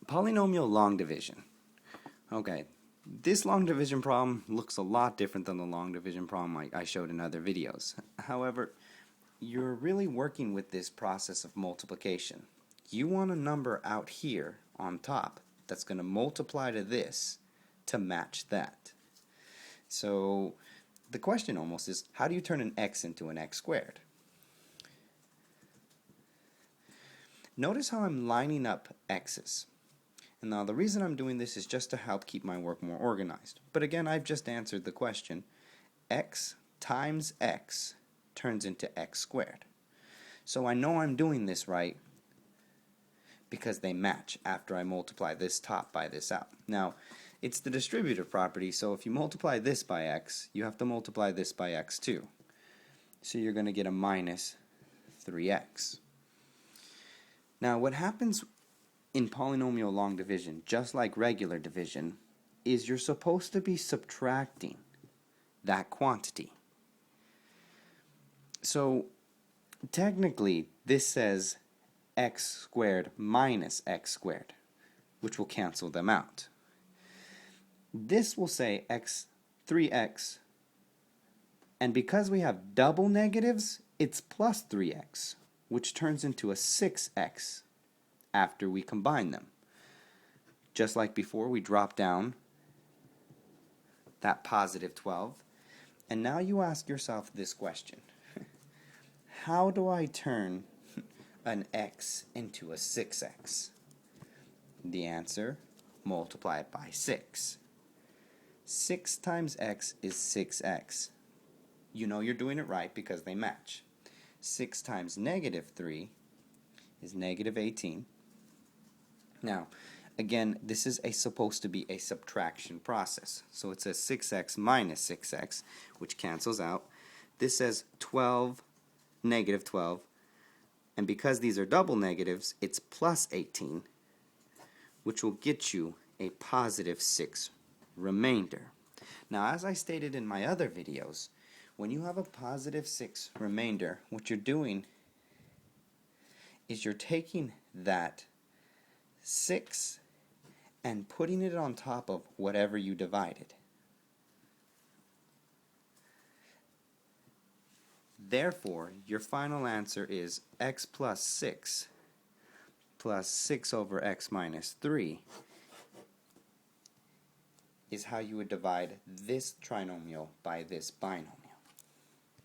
Polynomial long division. Okay, this long division problem looks a lot different than the long division problem I showed in other videos. However, you're really working with this process of multiplication. You want a number out here on top that's going to multiply to this to match that. So the question almost is, how do you turn an x into an x squared? Notice how I'm lining up x's. And now the reason I'm doing this is just to help keep my work more organized. But again, I've just answered the question. X times x turns into x squared. So I know I'm doing this right because they match after I multiply this top by this out. Now, it's the distributive property, so if you multiply this by x, you have to multiply this by x too. So you're going to get a minus 3x. Now, what happens in polynomial long division, just like regular division, is you're supposed to be subtracting that quantity. So technically this says x squared minus x squared, which will cancel them out. This will say 3x, and because we have double negatives, it's plus 3x, which turns into a 6x after we combine them. Just like before, we drop down that positive 12. And now you ask yourself this question. How do I turn an x into a 6x? The answer, multiply it by 6. 6 times x is 6x. You know you're doing it right because they match. 6 times negative 3 is negative 18. Now, again, this is supposed to be a subtraction process. So it says 6x minus 6x, which cancels out. This says 12, negative 12. And because these are double negatives, it's plus 18, which will get you a positive 6 remainder. Now, as I stated in my other videos, when you have a positive 6 remainder, what you're doing is you're taking that 6 and putting it on top of whatever you divided. Therefore, your final answer is x plus 6 over x minus 3 is how you would divide this trinomial by this binomial.